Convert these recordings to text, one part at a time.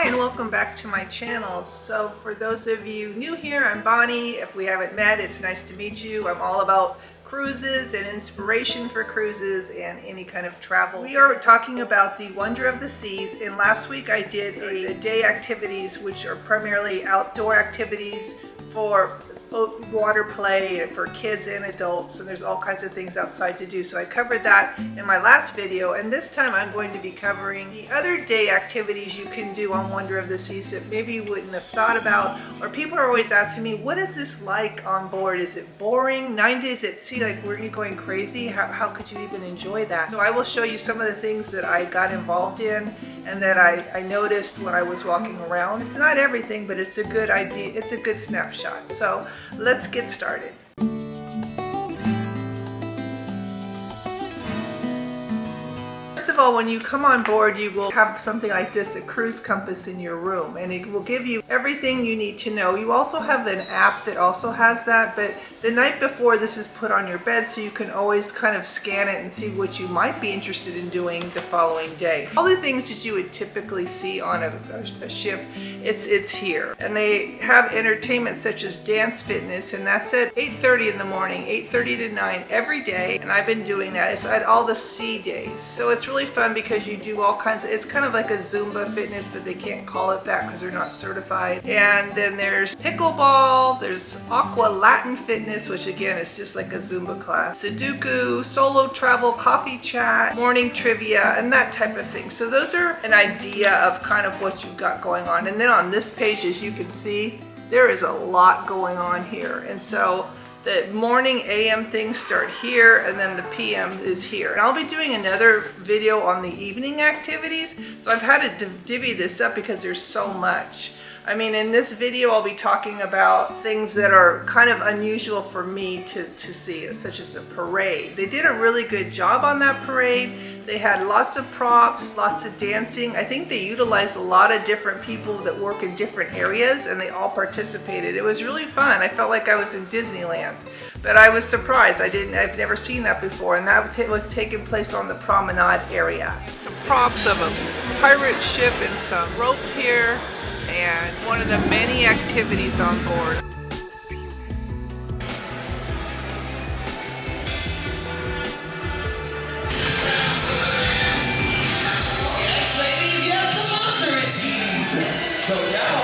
and welcome back to my channel. So for those of you new here, I'm Bonnie. If we haven't met, it's nice to meet you. I'm all about cruises and inspiration for cruises and any kind of travel. We are talking about the wonder of the seas, and last week I did a day activities, which are primarily outdoor activities for water play for kids and adults, and there's all kinds of things outside to do. So I covered that in my last video, and this time I'm going to be covering the other day activities you can do on Wonder of the Seas that maybe you wouldn't have thought about. Or people are always asking me, what is this like on board? Is it boring? 9 days at sea, like were you going crazy? How could you even enjoy that? So I will show you some of the things that I got involved in and that I noticed when I was walking around. It's not everything, but it's a good idea. It's a good snapshot. So let's get started. First of all, when you come on board, you will have something like this, a cruise compass in your room, and it will give you everything you need to know. You also have an app that also has that, but the night before this is put on your bed so you can always kind of scan it and see what you might be interested in doing the following day. All the things that you would typically see on a ship, it's here. And they have entertainment such as dance fitness, and that's at 8:30 in the morning, 8:30 to 9 every day, and I've been doing that. It's at all the sea days. So it's really fun because you do all kinds of, it's kind of like a Zumba fitness, but they can't call it that because they're not certified. And then there's pickleball, there's aqua Latin fitness, which again is just like a Zumba class, Sudoku, solo travel, coffee chat, morning trivia, and that type of thing. So those are an idea of kind of what you've got going on. And then on this page, as you can see, there is a lot going on here. And so the morning AM things start here, and then the PM is here. And I'll be doing another video on the evening activities, so I've had to divvy this up because there's so much. I mean, in this video, I'll be talking about things that are kind of unusual for me to see, such as a parade. They did a really good job on that parade. They had lots of props, lots of dancing. I think they utilized a lot of different people that work in different areas, and they all participated. It was really fun. I felt like I was in Disneyland, but I was surprised. I've never seen that before, and that was taking place on the promenade area. Some props of a pirate ship and some rope here, and one of the many activities on board. Yes, ladies, yes, the monster is here. So now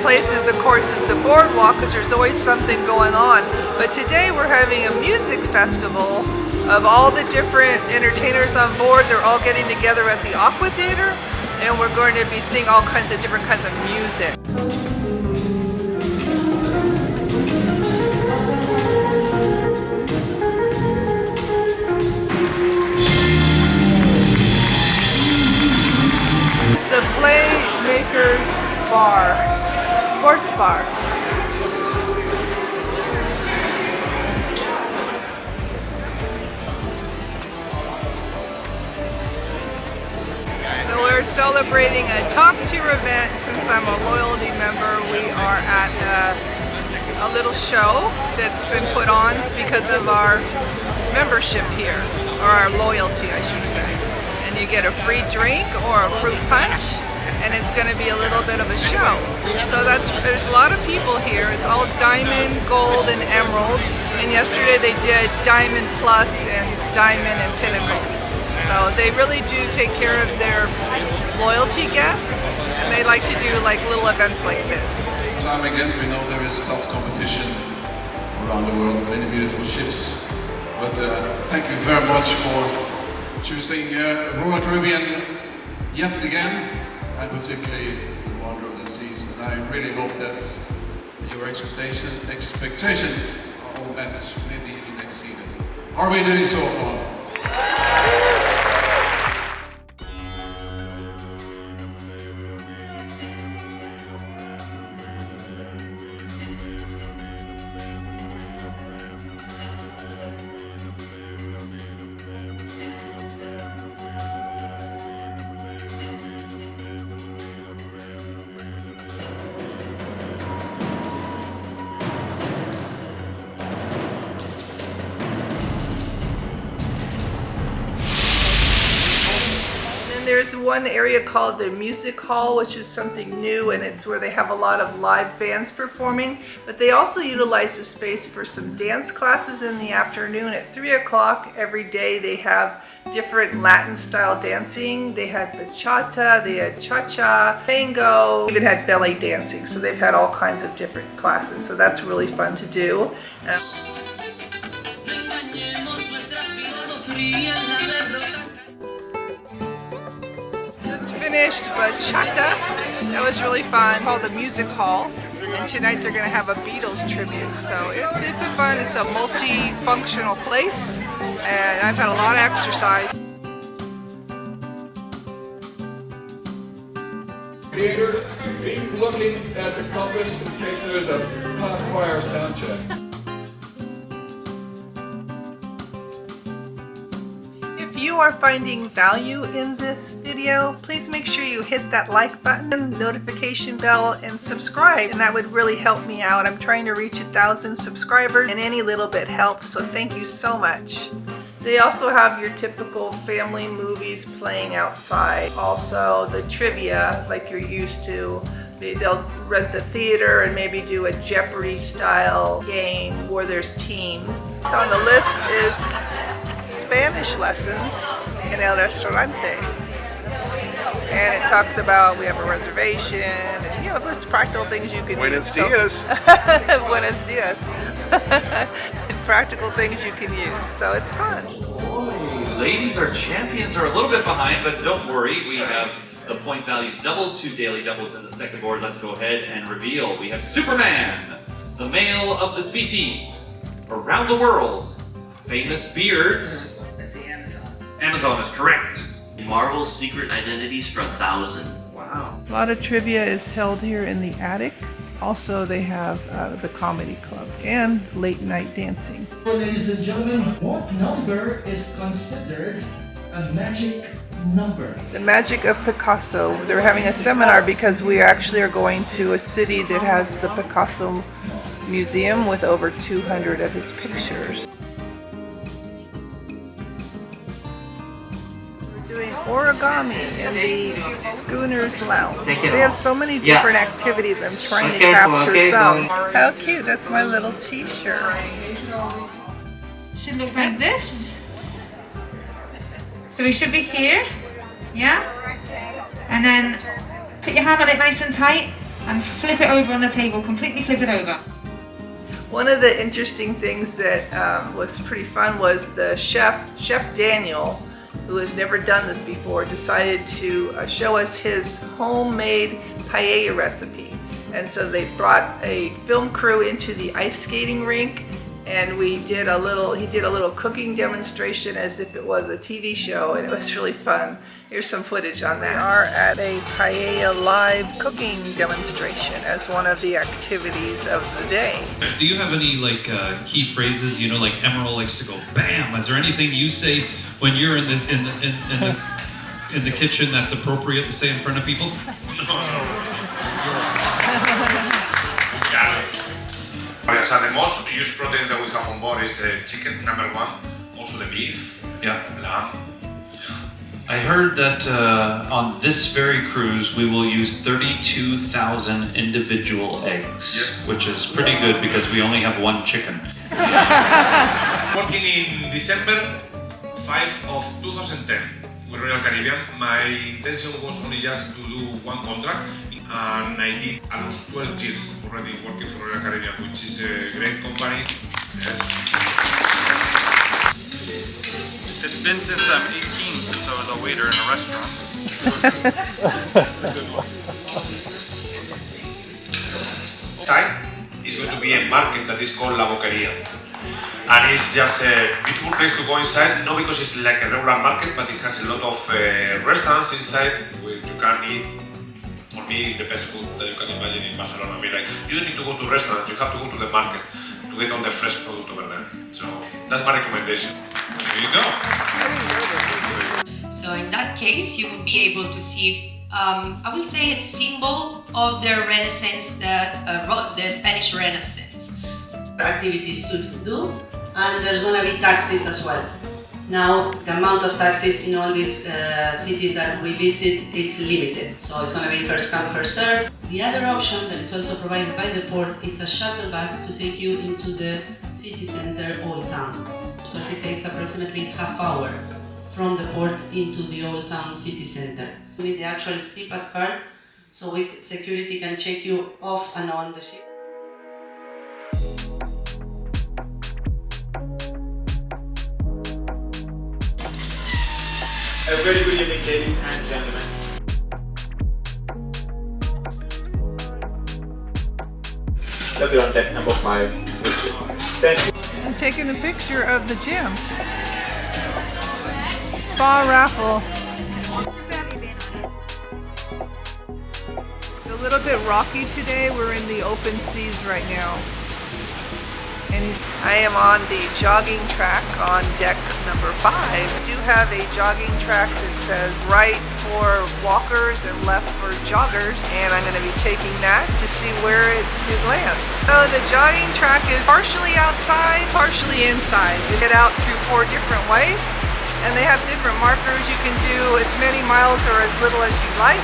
places, of course, is the boardwalk, because there's always something going on. But today we're having a music festival of all the different entertainers on board. They're all getting together at the Aqua Theater, and we're going to be seeing all kinds of different kinds of music. It's the Playmakers Bar. Sports bar. So we're celebrating a top tier event. Since I'm a loyalty member, we are at a little show that's been put on because of our membership here, or our loyalty, I should say. And and you get a free drink or a fruit punch, and it's going to be a little bit of a show. So there's a lot of people here. It's all diamond, gold, and emerald. And yesterday they did diamond plus and diamond and pinnacle. So they really do take care of their loyalty guests, and they like to do like little events like this. Time again, we know there is tough competition around the world, many beautiful ships. But thank you very much for choosing Royal Caribbean yet again, and particularly the Wonder of the Seas. And I really hope that your expectations are all met, maybe even exceeded. Are we doing so far? There's one area called the music hall, which is something new, and it's where they have a lot of live bands performing. But they also utilize the space for some dance classes in the afternoon at 3 o'clock every day. They have different Latin style dancing. They had bachata, they had cha-cha, tango, even had belly dancing. So they've had all kinds of different classes. So that's really fun to do. Finished bachata. That was really fun. Called the music hall, and tonight they're gonna have a Beatles tribute. So it's a multi-functional place, and I've had a lot of exercise. Theater, keep looking at the compass in case there's a pop choir sound check. If you are finding value in this video, please make sure you hit that like button, notification bell, and subscribe, and that would really help me out. I'm trying to reach 1,000 subscribers, and any little bit helps, so thank you so much. They also have your typical family movies playing outside. Also the trivia, like you're used to. They'll rent the theater and maybe do a Jeopardy style game where there's teams. On the list is Spanish lessons in El Restaurante, and it talks about we have a reservation, and you know, there's practical things you can Buenos use. dias. Buenos dias. And practical things you can use, so it's fun. Ladies, our champions are a little bit behind, but don't worry, we have the point values doubled, 2 daily doubles in the second board. Let's go ahead and reveal. We have Superman, the male of the species, around the world, famous beards. Amazon is correct. Marvel's secret identities for 1,000. Wow. A lot of trivia is held here in the attic. Also, they have the comedy club and late night dancing. Ladies and gentlemen, what number is considered a magic number? The magic of Picasso. They're having a seminar because we actually are going to a city that has the Picasso Museum with over 200 of his pictures. Doing origami in the Schooner's Lounge. They have so many different activities. I'm trying to capture some. How cute, that's my little t-shirt. Should look like this. So we should be here, yeah? And then put your hand on it nice and tight and flip it over on the table, completely flip it over. One of the interesting things that was pretty fun was the Chef Daniel, who has never done this before, decided to show us his homemade paella recipe. And so they brought a film crew into the ice skating rink, and he did a little cooking demonstration as if it was a TV show, and it was really fun. Here's some footage on that. We are at a paella live cooking demonstration as one of the activities of the day. Do you have any key phrases? You know, like Emerald likes to go bam. Is there anything you say when you're in the kitchen that's appropriate to say in front of people? So the most used protein that we have on board is chicken, number one. Also the beef, lamb, I heard that on this very cruise we will use 32,000 individual eggs, Yes. which is pretty good because we only have one chicken. Working in December 5 of 2010 with Royal Caribbean. My intention was only just to do one contract, and I did almost 12 years already working for Royal Caribbean, which is a great company. Yes. It's been since I'm 18 since I was a waiter in a restaurant. Side is going to be a market that is called La Boqueria. And it's just a beautiful place to go inside, not because it's like a regular market, but it has a lot of restaurants inside where you can eat, for me, the best food that you can imagine in Barcelona. I mean, like, you don't need to go to restaurants, you have to go to the market to get on the fresh product over there. So that's my recommendation. There you go. So in that case, you will be able to see, I will say, a symbol of the Renaissance, the Spanish Renaissance. Activities to do, and there's going to be taxis as well. Now, the amount of taxis in all these cities that we visit, it's limited, so it's going to be first come, first serve. The other option that is also provided by the port is a shuttle bus to take you into the city center, Old Town, because it takes approximately half hour from the port into the Old Town city center. We need the actual C-Pass card, so security can check you off and on the ship. A very good evening, ladies and gentlemen. Look on deck number 5. Thank you. I'm taking a picture of the gym. Spa raffle. It's a little bit rocky today. We're in the open seas right now. And I am on the jogging track on deck number 5. I do have a jogging track that says right for walkers and left for joggers, and I'm going to be taking that to see where it lands. So the jogging track is partially outside, partially inside. You get out through 4 different ways, and they have different markers. You can do as many miles or as little as you like.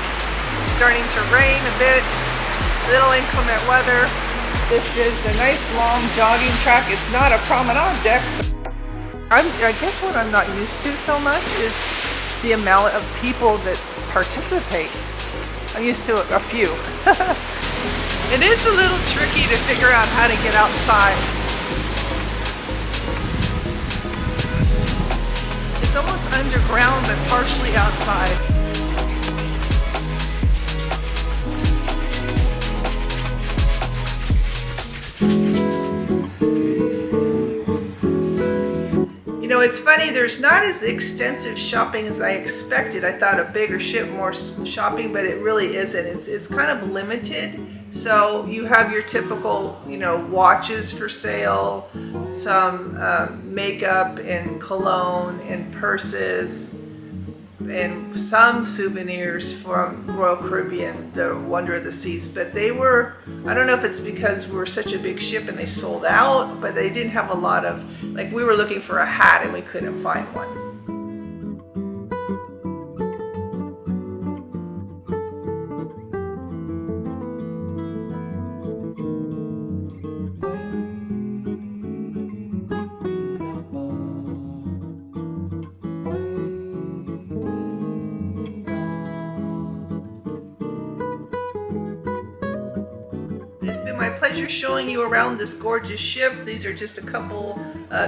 It's starting to rain a bit, little inclement weather. This is a nice long jogging track. It's not a promenade deck. I guess what I'm not used to so much is the amount of people that participate. I'm used to a few. It is a little tricky to figure out how to get outside. It's almost underground but partially outside. You know, it's funny, there's not as extensive shopping as I expected. I thought a bigger ship, more shopping, but it really isn't. It's kind of limited. So you have your typical, you know, watches for sale, some makeup and cologne and purses, and some souvenirs from Royal Caribbean, the Wonder of the Seas. But they were, I don't know if it's because we're such a big ship and they sold out, but they didn't have a lot of, like, we were looking for a hat and we couldn't find one. My pleasure showing you around this gorgeous ship. These are just a couple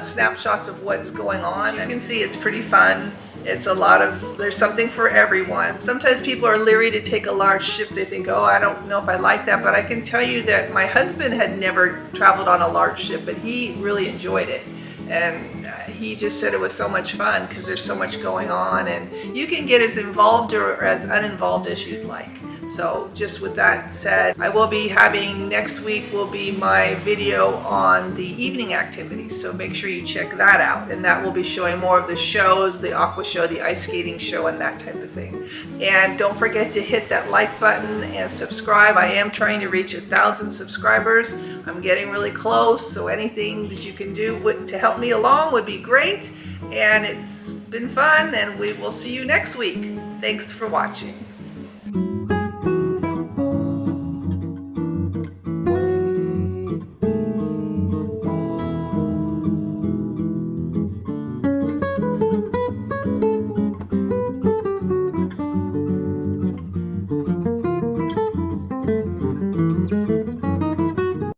snapshots of what's going on. You can see it's pretty fun. It's a lot of, there's something for everyone. Sometimes people are leery to take a large ship. They think, oh, I don't know if I like that, but I can tell you that my husband had never traveled on a large ship, but he really enjoyed it. And he just said it was so much fun because there's so much going on, and you can get as involved or as uninvolved as you'd like. So just with that said, I will be having, next week will be my video on the evening activities. So make sure you check that out. And that will be showing more of the shows, the aqua show, the ice skating show, and that type of thing. And don't forget to hit that like button and subscribe. I am trying to reach 1,000 subscribers. I'm getting really close. So anything that you can do to help me along would be great. And it's been fun, and we will see you next week. Thanks for watching.